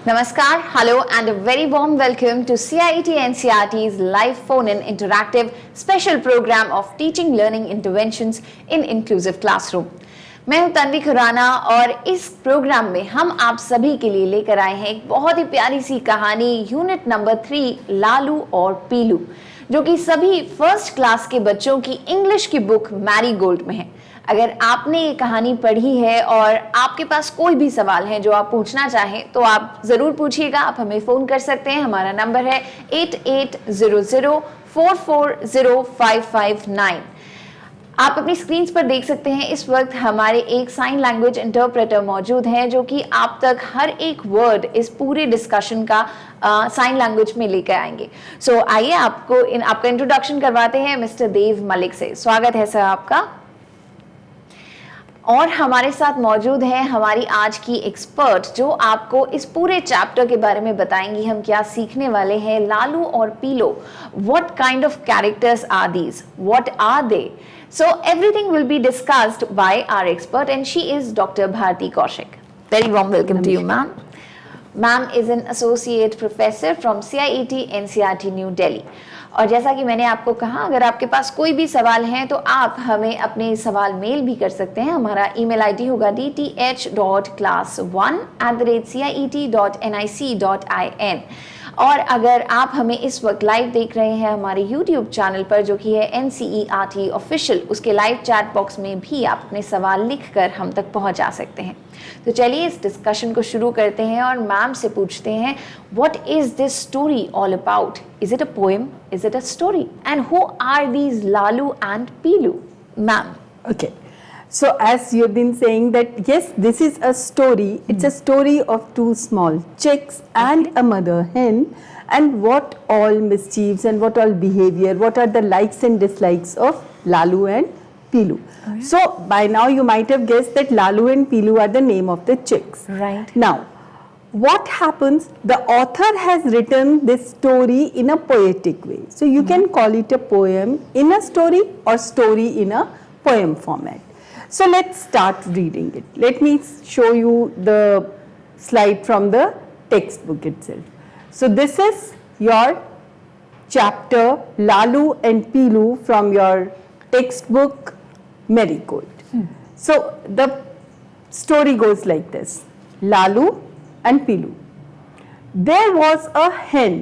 Namaskar, hello and a very warm welcome to CIET NCERT's live phone-in interactive special program of teaching learning interventions in inclusive classroom. मैं हूं तन्वी खुराना और इस programme में हम आप सभी के लिए लेकर आए हैं एक बहुत ही प्यारी सी कहानी यूनिट नंबर 3 लालू और पीलू, जो कि सभी फर्स्ट क्लास के बच्चों की इंग्लिश की बुक मैरीगोल्ड में है। अगर आपने ये कहानी पढ़ी है और आपके पास कोई भी सवाल है जो आप पूछना चाहें तो आप ज़रूर पूछिएगा। आप हमें फ़ोन कर सकते हैं, हमारा नंबर है 8800440559। आप अपनी स्क्रीन पर देख सकते हैं इस वक्त हमारे एक साइन लैंग्वेज इंटरप्रेटर मौजूद हैं जो कि आप तक हर एक वर्ड इस पूरे डिस्कशन का साइन लैंग्वेज में लेकर आएंगे। सो आइए आपका इंट्रोडक्शन करवाते हैं मिस्टर देव मलिक से। स्वागत है सर आपका। और हमारे साथ मौजूद है हमारी आज की एक्सपर्ट जो आपको इस पूरे चैप्टर के बारे में बताएंगी हम क्या सीखने वाले हैं। लालू और Pilo, what kind of characters are these, what are they? So everything will be discussed by our expert and she is Dr. Bharti Kaushik. Very warm welcome to you, ma'am. Ma'am is an associate professor from CIET NCERT New Delhi. और जैसा कि मैंने आपको कहा, अगर आपके पास कोई भी सवाल है तो आप हमें अपने सवाल मेल भी कर सकते हैं। हमारा ईमेल आईडी होगा dth.class1@ciet.nic.in। और अगर आप हमें इस वक्त लाइव देख रहे हैं हमारे YouTube चैनल पर जो कि है NCERT ऑफिशियल, उसके लाइव चैट बॉक्स में भी आप अपने सवाल लिखकर हम तक पहुंचा सकते हैं। तो चलिए इस डिस्कशन को शुरू करते हैं और मैम से पूछते हैं, what is this story all about? Is it a poem? Is it a story? And who are these Lalu and Pilu? Ma'am, Okay. So as you've been saying that yes, this is a story. It's a story of two small chicks and a mother hen, and what all mischiefs and what all behavior, what are the likes and dislikes of Lalu and Peelu. Okay. So by now you might have guessed that Lalu and Peelu are the name of the chicks. Right. Now, what happens? The author has written this story in a poetic way. So you can call it a poem in a story or story in a poem format. So let's start reading it. Let me show you the slide from the textbook itself. So this is your chapter Lalu and Peelu from your textbook Marigold. So the story goes like this. Lalu and Peelu. There was a hen.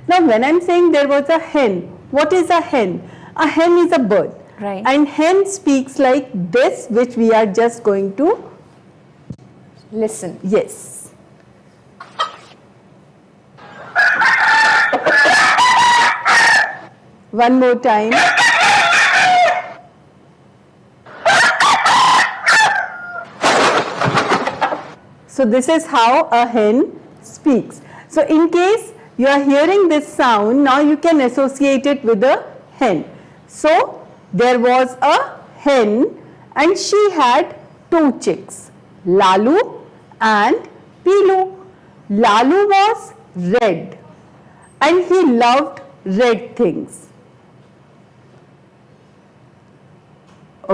Now when I'm saying there was a hen, what is a hen? A hen is a bird. Right. And hen speaks like this, which we are just going to listen. Yes. One more time. So this is how a hen speaks. So in case you are hearing this sound, now you can associate it with a hen. So there was a hen and she had two chicks, Lalu and Peelu. Lalu was red and he loved red things.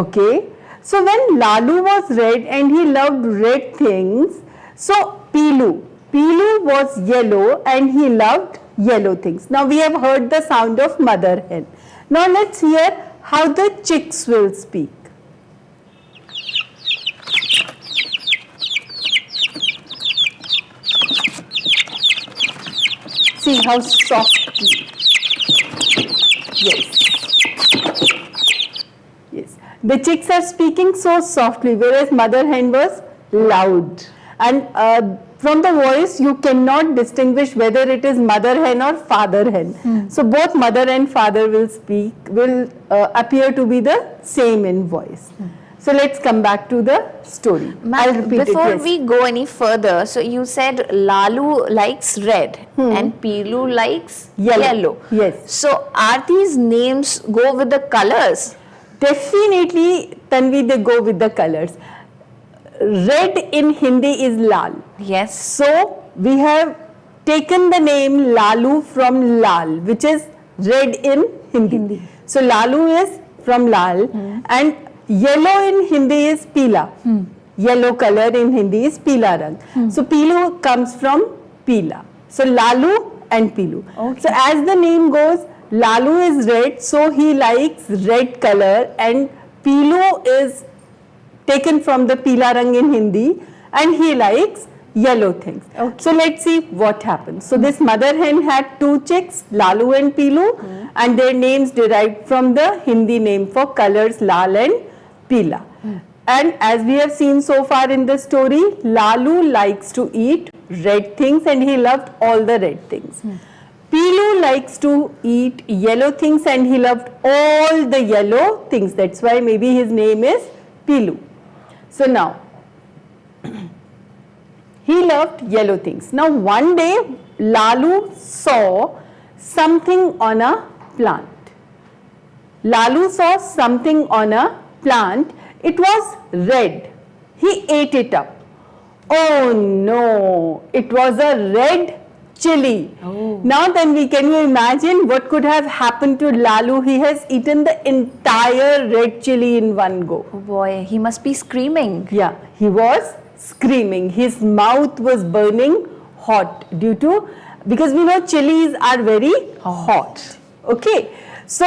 Okay, so when Lalu was red and he loved red things, so Peelu was yellow and he loved yellow things. Now we have heard the sound of mother hen. Now let's hear how the chicks will speak. See how softly. Yes. Yes. The chicks are speaking so softly, whereas mother hen was loud. And from the voice, you cannot distinguish whether it is mother hen or father hen. So both mother and father will appear to be the same in voice. So let's come back to the story. I'll repeat before it. we go any further, so you said Lalu likes red and Peelu likes yellow. Yes. So are these names go with the colors? Definitely, Tanvi, they go with the colors. Red in Hindi is Lal. Yes. So we have taken the name Lalu from Lal, which is red in Hindi. So Lalu is from Lal and yellow in Hindi is Peela. Yellow color in Hindi is Peela rang. So Peelu comes from Peela. So Lalu and Peelu. Okay. So as the name goes, Lalu is red, so he likes red color, and Peelu is taken from the Peela Rang in Hindi, and he likes yellow things. Okay. So let's see what happens. So this mother hen had 2 chicks, Lalu and Peelu, and their names derived from the Hindi name for colors, Lal and Peela. And as we have seen so far in the story, Lalu likes to eat red things, and he loved all the red things. Peelu likes to eat yellow things, and he loved all the yellow things. That's why maybe his name is Peelu. So now, he loved yellow things. Now one day, Lalu saw something on a plant. Lalu saw something on a plant. It was red. He ate it up. Oh no, it was a red chili. Oh. Now then, can you imagine what could have happened to Lalu? He has eaten the entire red chili in one go. Oh boy, he must be screaming. Yeah, he was screaming. His mouth was burning hot because we know chilies are very hot. Okay. So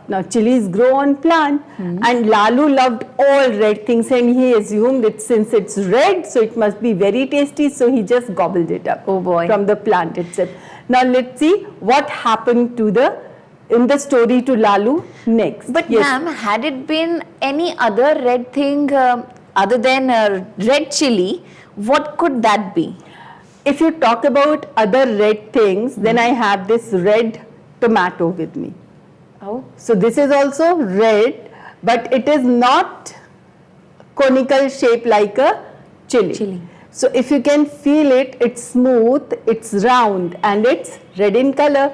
now chilies grow on plant, and Lalu loved all red things, and he assumed that since it's red, so it must be very tasty, so he just gobbled it up. Oh boy. From the plant itself. Now let's see what happened in the story to Lalu next. But Yes. ma'am, had it been any other red thing other than red chili, what could that be? If you talk about other red things, then I have this red tomato with me. Oh. So this is also red, but it is not conical shape like a chili. So if you can feel it, it's smooth, it's round, and it's red in color.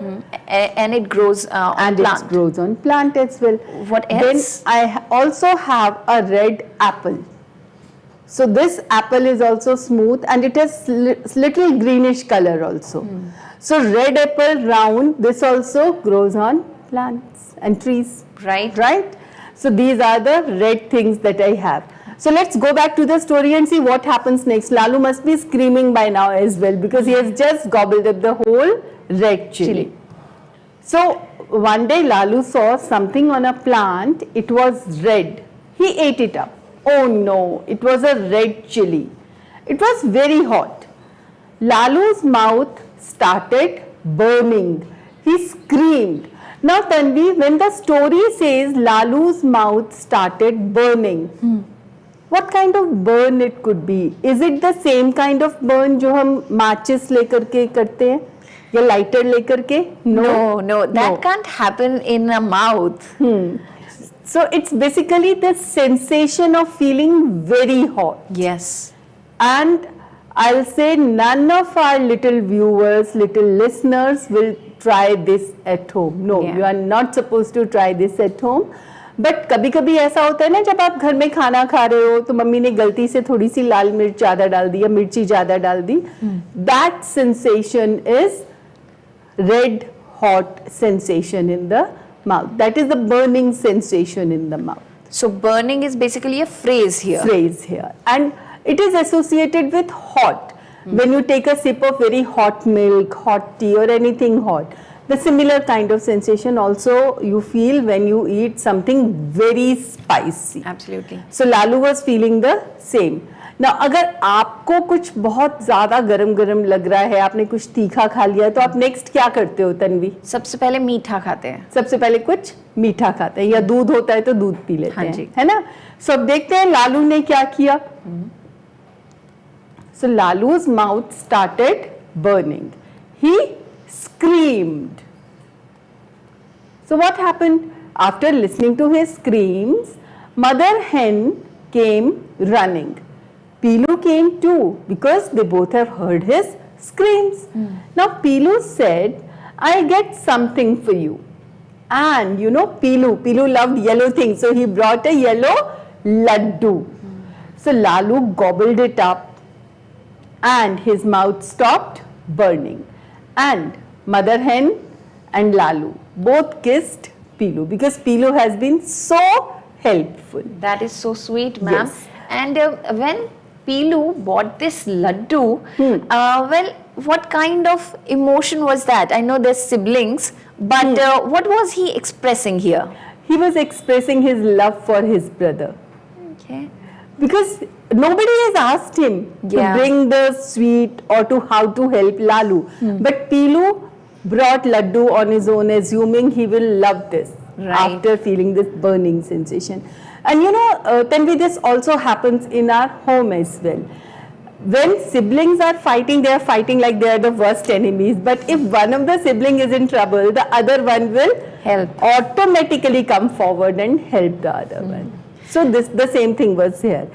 And it grows on plant. It grows on plant as well. What else? Then I also have a red apple. So this apple is also smooth, and it has little greenish color also. So red apple, round, this also grows on plants and trees. Right? So these are the red things that I have. So let's go back to the story and see what happens next. Lalu must be screaming by now as well, because he has just gobbled up the whole red chili. So one day Lalu saw something on a plant. It was red. He ate it up. Oh no, it was a red chili. It was very hot. Lalu's mouth started burning. He screamed. Now Tanvi, when the story says Lalu's mouth started burning, what kind of burn it could be? Is it the same kind of burn जो हम matches लेकर के करते हैं या lighter लेकर के? No, that can't happen in a mouth. So it's basically the sensation of feeling very hot. Yes. And I'll say none of our little viewers, little listeners will try this at home. No, Yeah. you are not supposed to try this at home. But कभी-कभी ऐसा होता है ना, जब आप घर में खाना खा रहे हो तो मम्मी ने गलती से थोड़ी सी लाल मिर्च ज़्यादा डाल दी या मिर्ची ज़्यादा डाल दी. That sensation is red hot sensation in the mouth. That is the burning sensation in the mouth. So burning is basically a phrase here. And it is associated with hot. When you take a sip of very hot milk, hot tea or anything hot, the similar kind of sensation also you feel when you eat something very spicy. Absolutely. So Lalu was feeling the same. Now अगर आपको कुछ बहुत ज़्यादा गरम लग रहा है, आपने कुछ तीखा खा लिया, तो आप नेक्स्ट क्या करते हो तन्वी? सबसे पहले मीठा खाते हैं. सबसे पहले कुछ मीठा खाते हैं, या दूध होता है तो दूध पी लेते हाँ हैं, जी. है ना? So अब देखते हैं लालू ने क्या किया. So Lalu's mouth started burning. He screamed. So what happened? After listening to his screams, Mother Hen came running. Peelu came too, because they both have heard his screams. Now Peelu said, I'll get something for you. And you know Peelu loved yellow things, so he brought a yellow laddu. So Lalu gobbled it up and his mouth stopped burning. And Mother Hen and Lalu both kissed Peelu, because Peelu has been so helpful. That is so sweet, ma'am. Yes. And when Peelu bought this laddu, well, what kind of emotion was that? I know there's siblings, but what was he expressing here? He was expressing his love for his brother. Okay. Because nobody has asked him to bring the sweet or to how to help Lalu. But Peelu brought Laddu on his own, assuming he will love this after feeling this burning sensation. And you know, Tanvi, this also happens in our home as well. When siblings are fighting, they are fighting like they are the worst enemies. But if one of the siblings is in trouble, the other one will automatically come forward and help the other one. So the same thing was here.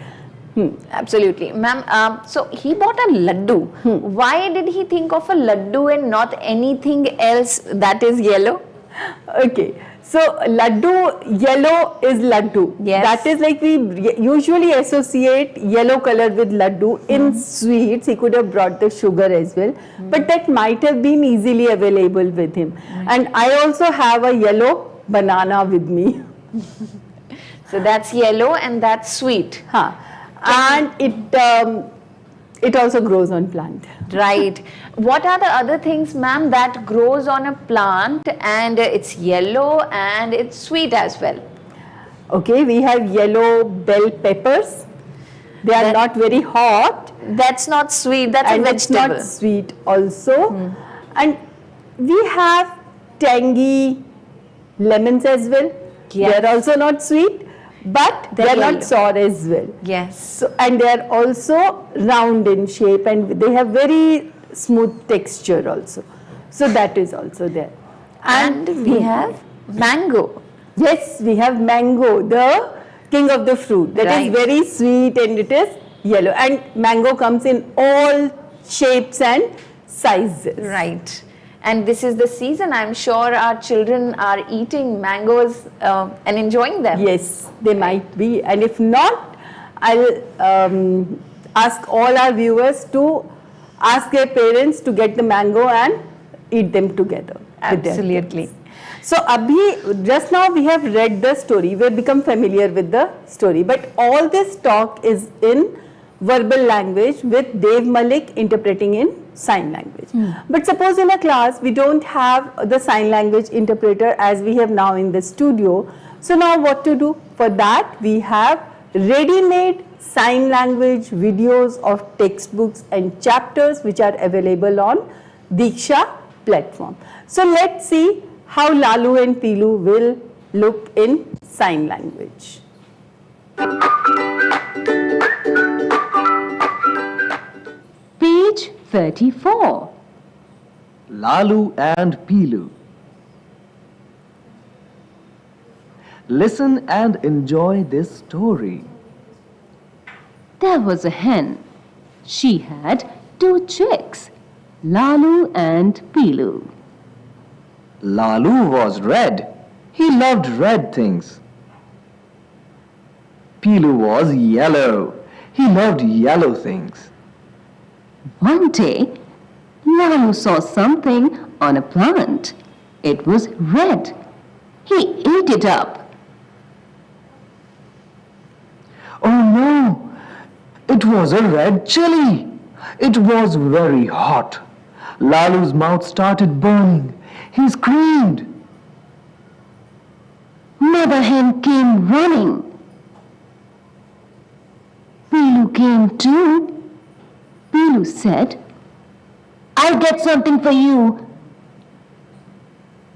Absolutely. Ma'am, so he bought a laddu. Why did he think of a laddu and not anything else that is yellow? Okay. So laddu, yellow is laddu. Yes. That is like we usually associate yellow color with laddu. In sweets, he could have brought the sugar as well. But that might have been easily available with him. And I also have a yellow banana with me. So that's yellow and that's sweet. And it also grows on plant. Right. What are the other things, ma'am, that grows on a plant and it's yellow and it's sweet as well? Okay, we have yellow bell peppers. They are not very hot. That's not sweet, that's a vegetable. It's not sweet also. And we have tangy lemons as well. They are also not sweet, but they are not sour as well. Yes. So, and they are also round in shape and they have very smooth texture also. So that is also there. And we have mango. Yes, we have mango, the king of the fruit. That is very sweet and it is yellow. And mango comes in all shapes and sizes. Right. And this is the season. I'm sure our children are eating mangoes and enjoying them. Yes, they might be. And if not, I'll ask all our viewers to ask their parents to get the mango and eat them together. Absolutely. So, Abhi, just now we have read the story. We have become familiar with the story. But all this talk is in verbal language with Dev Malik interpreting in sign language. But suppose in a class we don't have the sign language interpreter as we have now in the studio. So now what to do? For that we have ready-made sign language videos of textbooks and chapters which are available on Diksha platform. So let's see how Lalu and Peelu will look in sign language. Page 34. Lalu and Peelu. Listen and enjoy this story. There was a hen. She had 2 chicks, Lalu and Peelu. Lalu was red. He loved red things. Peelu was yellow. He loved yellow things. One day, Lalu saw something on a plant. It was red. He ate it up. Oh no! It was a red chili. It was very hot. Lalu's mouth started burning. He screamed. Mother hen came running. Peelu came too. Peelu said, "I'll get something for you."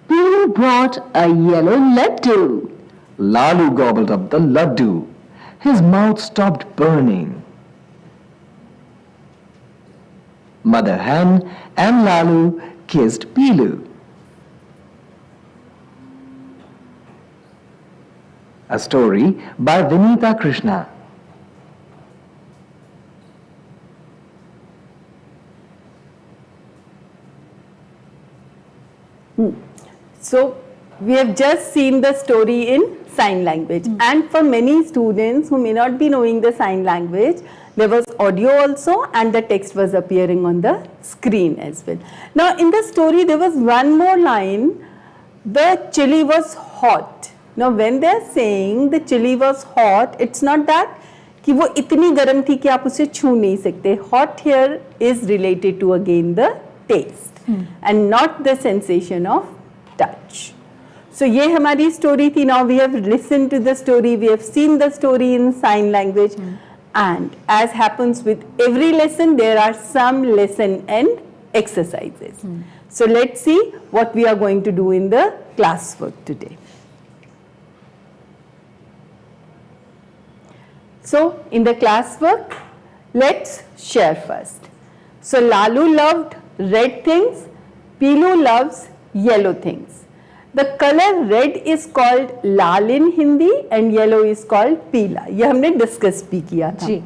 Peelu brought a yellow laddu. Lalu gobbled up the laddu. His mouth stopped burning. Mother hen and Lalu kissed Peelu. A story by Vinita Krishna. So we have just seen the story in sign language, and for many students who may not be knowing the sign language, there was audio also and the text was appearing on the screen as well. Now in the story there was one more line, the chili was hot. Now when they are saying the chili was hot, it's not that कि वो इतनी गर्म थी कि आप उसे छू नहीं सकते. Hot here is related to again the taste and not the sensation of touch. So ये हमारी story थी. Now we have listened to the story, we have seen the story in sign language, and as happens with every lesson, there are some lesson and exercises. So let's see what we are going to do in the classwork today. So in the classwork, let's share first. So Lalu loved red things, Peelu loves yellow things. The color red is called Lal in Hindi and yellow is called पीला. ये हमने discuss भी किया था. जी.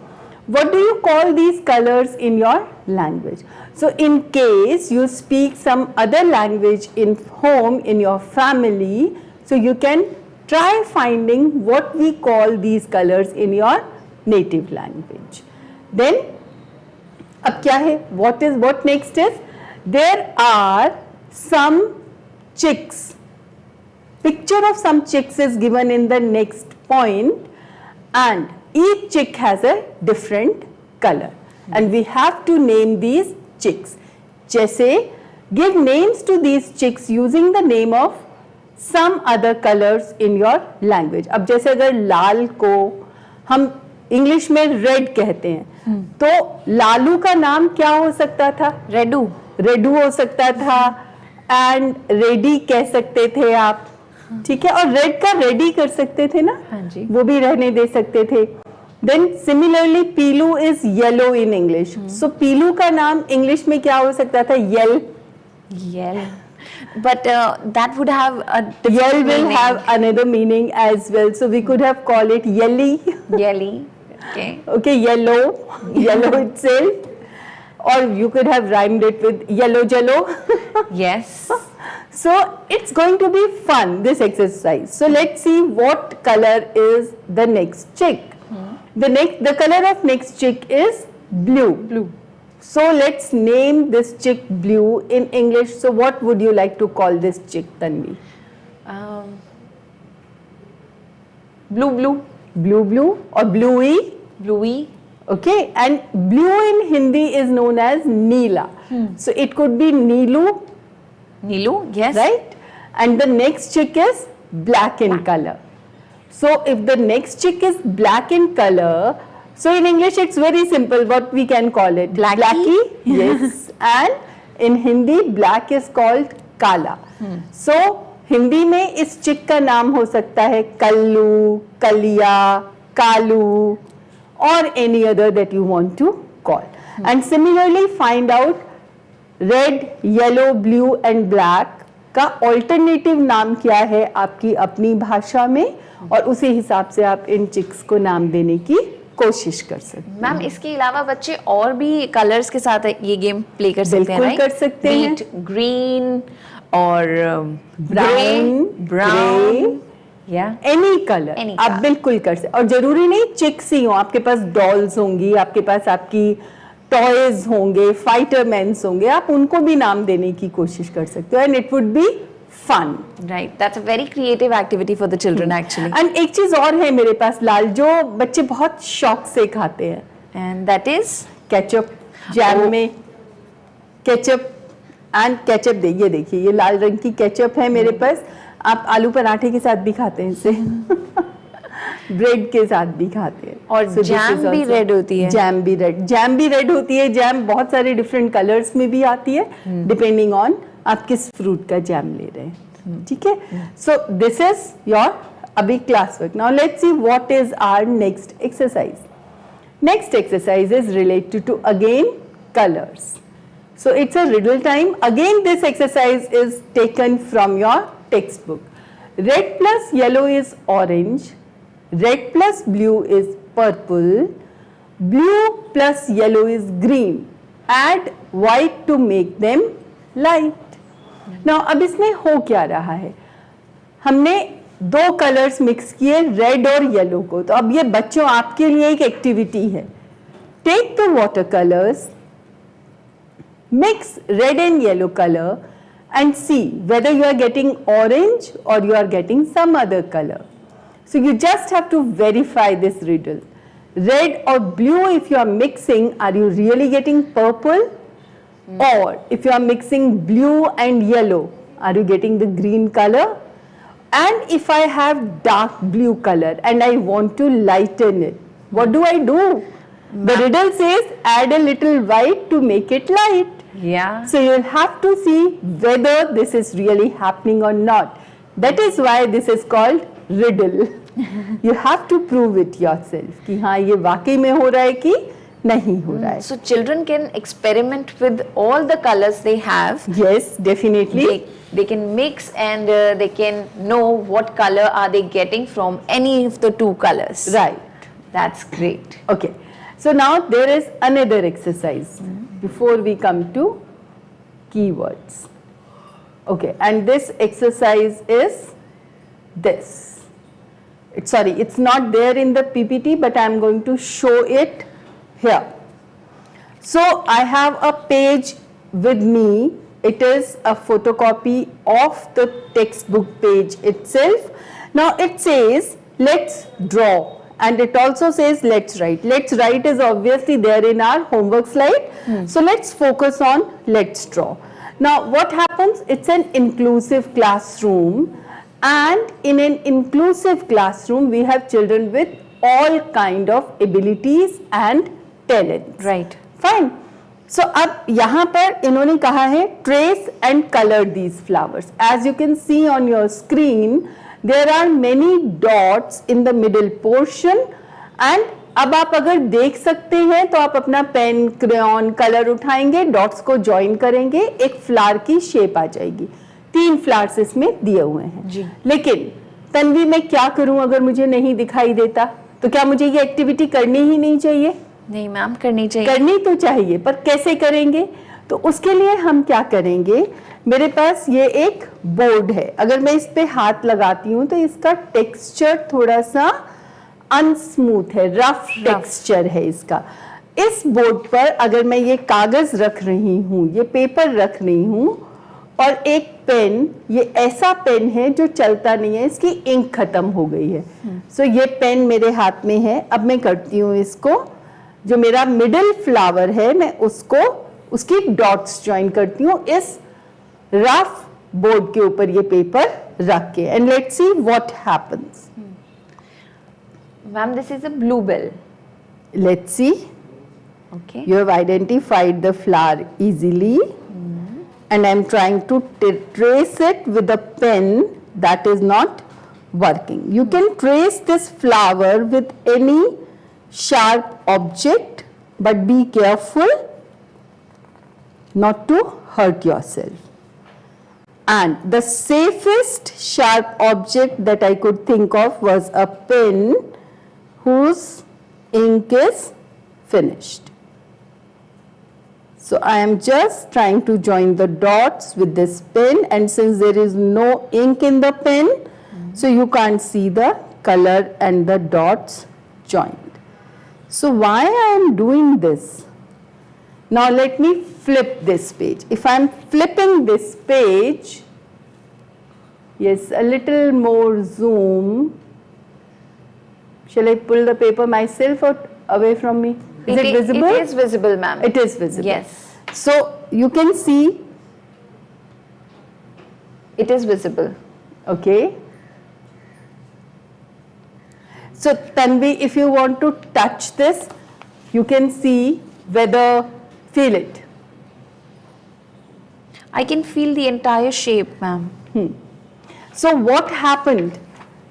What do you call these colors in your language? So in case you speak some other language in home, in your family, so you can try finding what we call these colors in your native language. Then अब क्या है? What next is? There are some chicks. Picture of some chicks is given in the next point, and each chick has a different color, and we have to name these chicks. जैसे give names to these chicks using the name of some other colors in your language. अब जैसे अगर लाल को हम English में red कहते हैं, तो लालू का नाम क्या हो सकता था? रेडू. रेडू हो सकता था, एंड रेडी कह सकते थे आप. ठीक है, और रेड का रेडी कर सकते थे ना. हाँ जी. वो भी रहने दे सकते थे. Then similarly Pilu is yellow in English. सो पीलू का नाम इंग्लिश में क्या हो सकता था? यल. But that would have a different Yell will meaning. have another meaning as well. So we could have called it yelly. Yelly. Okay. Okay, yellow itself. Or you could have rhymed it with yellow jello. Yes. So it's going to be fun, this exercise. So let's see what color is the next chick. The color of next chick is blue. So let's name this chick Blue in English. So what would you like to call this chick, Tanvi? Blue. Blue or Bluey? Bluey. Okay, and blue in Hindi is known as Neela. So it could be Neelu, Yes. right? And the next chick is black in color. So if the next chick is black in color, so in English it's very simple. What we can call it? Blackie? Yes. And in Hindi, black is called Kala. So Hindi में इस चिक का नाम हो सकता है कल्लू, कलिया, Kalu, or any other that you want to call. And similarly find out red, yellow, blue and black का alternative नाम क्या है आपकी अपनी भाषा में, और उसी हिसाब से आप इन चिक्स को नाम देने की कोशिश कर सकते हैं. मैम इसके अलावा बच्चे और भी कलर्स के साथ ये गेम प्ले कर सकते हैं, बिल्कुल कर सकते हैं. ग्रीन और ब्राउन, एनी कलर आप बिल्कुल कर सकते. और जरूरी नहीं चिक्स ही हो, आपके पास डॉल्स होंगी, आपके पास आपकी टॉयज होंगे, फाइटरमैन्स होंगे, आप उनको भी नाम देने की कोशिश कर सकते हो, and it would be fun. Right, that's a very creative activity for the children actually. And एक चीज और है मेरे पास लाल, जो बच्चे बहुत शौक से खाते हैं, and that is ketchup. Jam में केचप एंड केचप. ये देखिए ये लाल रंग की केचप है मेरे पास. आप आलू पराठे के साथ भी खाते हैं इसे, ब्रेड के साथ भी खाते हैं. और जैम भी रेड होती है. जैम भी रेड होती है. जैम बहुत सारे डिफरेंट कलर्स में भी आती है, डिपेंडिंग ऑन आप किस फ्रूट का जैम ले रहे हैं. ठीक है. सो दिस इज योर अभी class work. Now let's see what is our next exercise. Next exercise is related to again colours. So it's a riddle time. Again this exercise is taken from your textbook. Red plus yellow is orange. Red plus blue is purple. Blue plus yellow is green. Add white to make them light. Now अब इसमें हो क्या रहा है? हमने दो colours mix किए, red और येलो को. तो अब ये बच्चों आपके लिए एक एक्टिविटी है. Take the watercolors, mix red and yellow color and see whether you are getting orange or you are getting some other color. So you just have to verify this riddle. red or blue if you are mixing, are you really getting purple? Or if you are mixing blue and yellow, are you getting the green color? And if I have dark blue color and I want to lighten it, what do I do? The riddle says add a little white to make it light. Yeah. So you'll have to see whether this is really happening or not. That is why this is called riddle. You have to prove it yourself कि हाँ ये वाकई में हो रहा है कि नहीं हो रहा है. So children can experiment with all the colors they have. Yes, definitely. They can mix and they can know what color are they getting from any of the two colors. Right. That's great. Okay. So now there is another exercise before we come to keywords. Okay, and this exercise is this. It's not there in the PPT, but I am going to show it here. So I have a page with me. It is a photocopy of the textbook page itself. Now it says, let's draw. And it also says, let's write. Let's write is obviously there in our homework slide. So let's focus on let's draw. Now what happens? It's an inclusive classroom. And in an inclusive classroom, we have children with all kind of abilities and talents. Right. Fine. So अब यहाँ पर इन्होंने कहा है trace and color these flowers. As you can see on your screen, there are many dots in the middle portion. And अब आप अगर देख सकते हैं तो आप अपना पेन, क्रेयॉन, कलर उठाएंगे, डॉट्स को ज्वाइन करेंगे, एक फ्लावर की शेप आ जाएगी. 3 फ्लावर्स इसमें दिए हुए हैं जी. लेकिन तन्वी मैं क्या करूं अगर मुझे नहीं दिखाई देता? तो क्या मुझे ये एक्टिविटी करनी ही नहीं चाहिए? नहीं मैम, करनी चाहिए. करनी तो चाहिए, पर कैसे करेंगे? तो उसके लिए हम क्या करेंगे? मेरे पास ये एक बोर्ड है. अगर मैं इस पे हाथ लगाती हूँ तो इसका टेक्सचर थोड़ा सा अनस्मूथ है, रफ टेक्सचर है इसका. इस बोर्ड पर अगर मैं ये कागज रख रही हूँ, ये पेपर रख रही हूँ और एक पेन, ये ऐसा पेन है जो चलता नहीं है, इसकी इंक खत्म हो गई है. सो ये पेन मेरे हाथ में है. अब मैं करती हूँ इसको, जो मेरा मिडिल फ्लावर है मैं उसको, उसकी डॉट्स ज्वाइन करती हूँ इस रफ बोर्ड के ऊपर ये पेपर रख के. And let's see what happens. Ma'am, this is a bluebell. Let's see. Okay. You have identified the flower easily. And I am trying to trace it with a pen that is not working. You can trace this flower with any sharp object, but be careful not to hurt yourself. And the safest sharp object that I could think of was a pen whose ink is finished. So I am just trying to join the dots with this pen, and since there is no ink in the pen, so you can't see the color and the dots joined. So why I am doing this? Now let me flip this page. If I am flipping this page, yes, a little more zoom. Shall I pull the paper myself or away from me? Is it visible? It is visible, ma'am. It is visible. Yes. So you can see. It is visible. Okay. So Tanvi, if you want to touch this, you can see whether, feel it. I can feel the entire shape, ma'am. So what happened?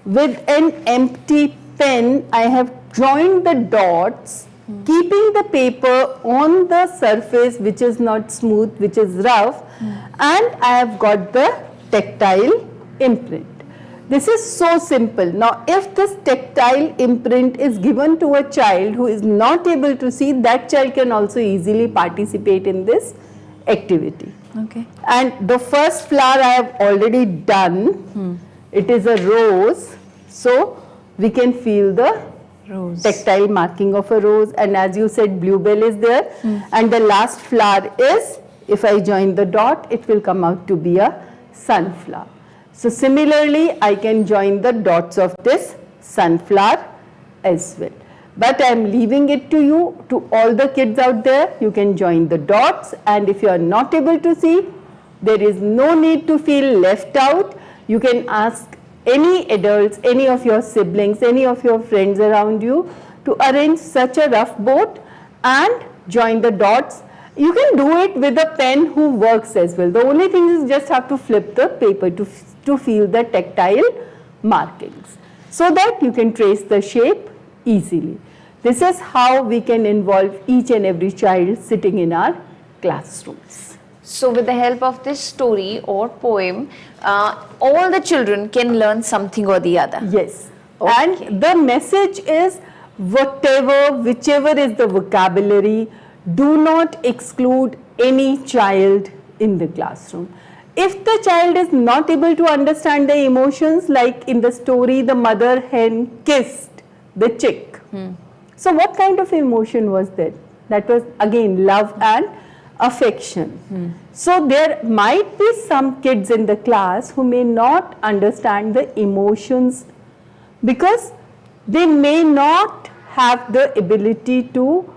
With an empty pen, I have joined the dots, keeping the paper on the surface which is not smooth, which is rough, and I have got the tactile imprint. This is so simple. Now if this tactile imprint is given to a child who is not able to see, that child can also easily participate in this activity. Okay. And the first flower I have already done. It is a rose, so we can feel the Rose. tactile marking of a rose, and as you said, bluebell is there. And the last flower is, if I join the dot, it will come out to be a sunflower. So similarly, I can join the dots of this sunflower as well. But I am leaving it to you, to all the kids out there. You can join the dots, and if you are not able to see, there is no need to feel left out. You can ask any adults, any of your siblings, any of your friends around you to arrange such a rough board and join the dots. You can do it with a pen who works as well. The only thing is just have to flip the paper to feel the tactile markings so that you can trace the shape easily. This is how we can involve each and every child sitting in our classrooms. So with the help of this story or poem, all the children can learn something or the other. Yes. Okay. And the message is whichever is the vocabulary, do not exclude any child in the classroom. If the child is not able to understand the emotions, like in the story, the mother hen kissed the chick. So what kind of emotion was that? That was again love and affection. So there might be some kids in the class who may not understand the emotions because they may not have the ability to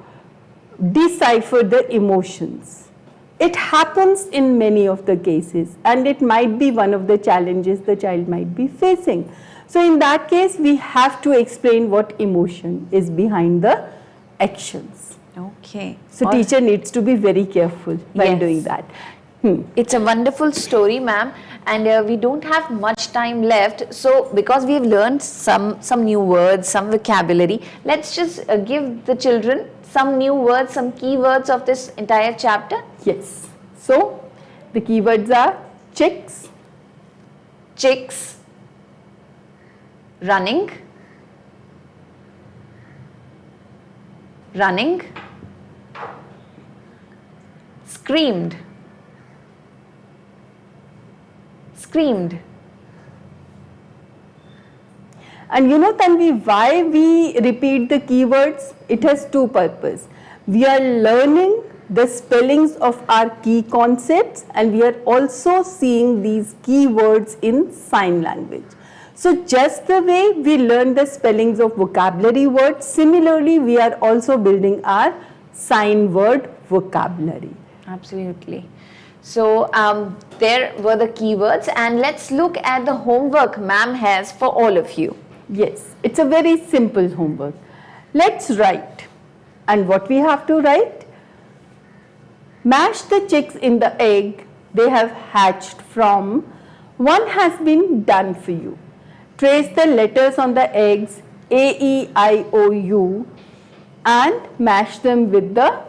decipher the emotions. It happens in many of the cases, and it might be one of the challenges the child might be facing. So in that case, we have to explain what emotion is behind the actions. Okay. So teacher needs to be very careful while Yes. doing that. It's a wonderful story, ma'am, and we don't have much time left. So because we've learned some new words, some vocabulary, let's just give the children some new words, some keywords of this entire chapter. Yes. So the keywords are chicks, Chicks, running, screamed, and you know, Tanvi, why we repeat the keywords? It has two purposes. We are learning the spellings of our key concepts, and we are also seeing these keywords in sign language. So just the way we learn the spellings of vocabulary words, similarly we are also building our sign word vocabulary. Absolutely. So there were the keywords, and let's look at the homework ma'am has for all of you. Yes, it's a very simple homework. Let's write. And what we have to write? Mash the chicks in the egg they have hatched from. One has been done for you. Trace the letters on the eggs A, E, I, O, U and mash them with the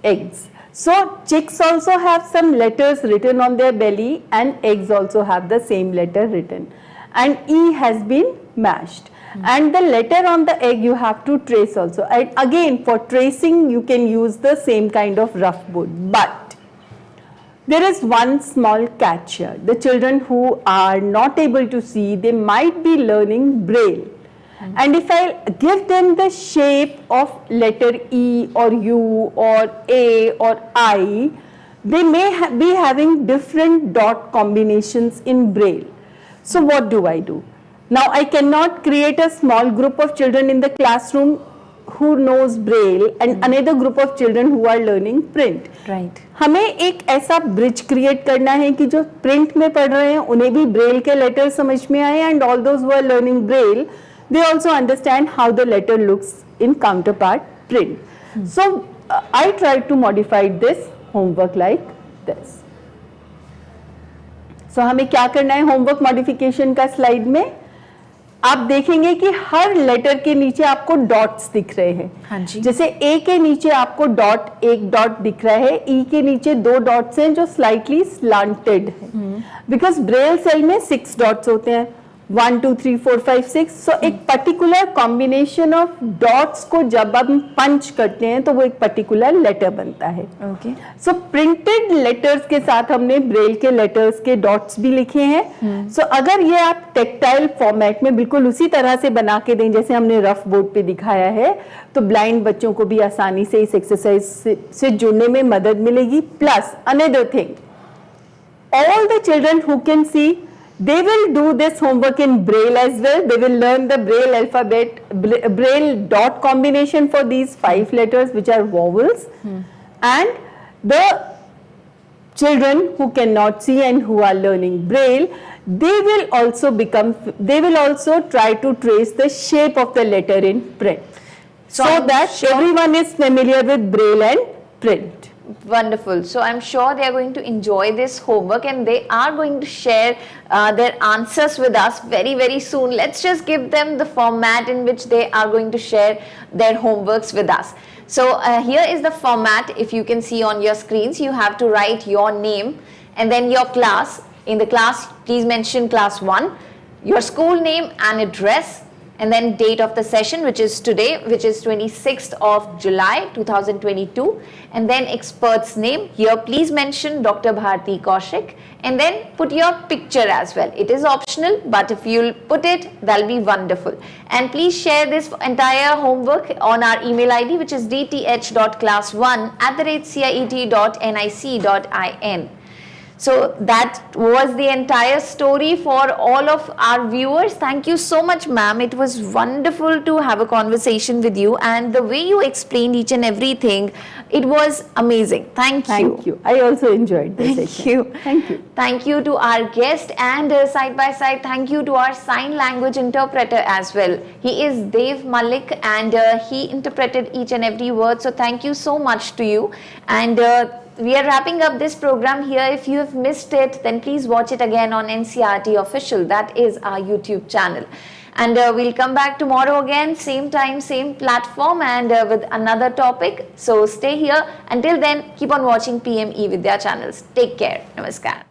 eggs. So chicks also have some letters written on their belly, and eggs also have the same letter written, and E has been mashed. And the letter on the egg you have to trace also. And again, for tracing you can use the same kind of rough board, but there is one small catch here. The children who are not able to see, they might be learning Braille. And if I give them the shape of letter E or U or A or I, they may be having different dot combinations in Braille. So what do? Now I cannot create a small group of children in the classroom who knows Braille and another group of children who are learning print. Right. हमें एक ऐसा bridge create करना है कि जो print में पढ़ रहे हैं उन्हें भी ब्रेल के लेटर समझ में आए, and all those who are learning braille they also understand how the letter looks in counterpart print. So I tried to modify this homework like this. So हमें क्या करना है होमवर्क मॉडिफिकेशन का? Slide में आप देखेंगे कि हर लेटर के नीचे आपको डॉट्स दिख रहे हैं. हाँ जी. जैसे ए के नीचे आपको डॉट, एक डॉट दिख रहा है, ई के नीचे 2 डॉट्स हैं जो स्लाइटली स्लांटेड है, बिकॉज ब्रेल सेल में 6 डॉट्स होते हैं, 1 2 3 4 5 6. सो एक पर्टिकुलर कॉम्बिनेशन ऑफ डॉट्स को जब हम पंच करते हैं तो वो एक पर्टिकुलर लेटर बनता है. ओके. सो प्रिंटेड लेटर्स के साथ हमने ब्रेल के लेटर्स के डॉट्स भी लिखे हैं. सो अगर ये आप टेक्टाइल फॉर्मेट में बिल्कुल उसी तरह से बना के दें जैसे हमने रफ बोर्ड पे दिखाया है, तो ब्लाइंड बच्चों को भी आसानी से इस एक्सरसाइज से जुड़ने में मदद मिलेगी. Plus another thing, all the children who can see, They will do this homework in Braille as well. They will learn the Braille alphabet, Braille dot combination for these 5 letters which are vowels. And the children who cannot see and who are learning Braille, they will also try to trace the shape of the letter in print. So that everyone is familiar with Braille and print. Wonderful. So I'm sure they are going to enjoy this homework and they are going to share their answers with us very, very soon. Let's just give them the format in which they are going to share their homeworks with us. So here is the format. If you can see on your screens, you have to write your name and then your class. In the class, please mention class 1, your school name and address, and then date of the session, which is today, which is 26th of July 2022, and then expert's name. Here please mention Dr. Bharti Kaushik and then put your picture as well. It is optional, but if you'll put it, that'll be wonderful. And please share this entire homework on our email ID, which is dth.class1@ciet.nic.in. So that was the entire story for all of our viewers. Thank you so much, ma'am. It was wonderful to have a conversation with you, and the way you explained each and everything, it was amazing. Thank you. Thank you. I also enjoyed this session. Thank you. Thank you. Thank you to our guest, and side by side, thank you to our sign language interpreter as well. He is Dev Malik, and he interpreted each and every word. So thank you so much to you. And we are wrapping up this program here. If you have missed it, then please watch it again on NCRT Official. That is our YouTube channel. And we'll come back tomorrow again, same time, same platform, and with another topic. So stay here. Until then, keep on watching PMeVIDYA channels. Take care. Namaskar.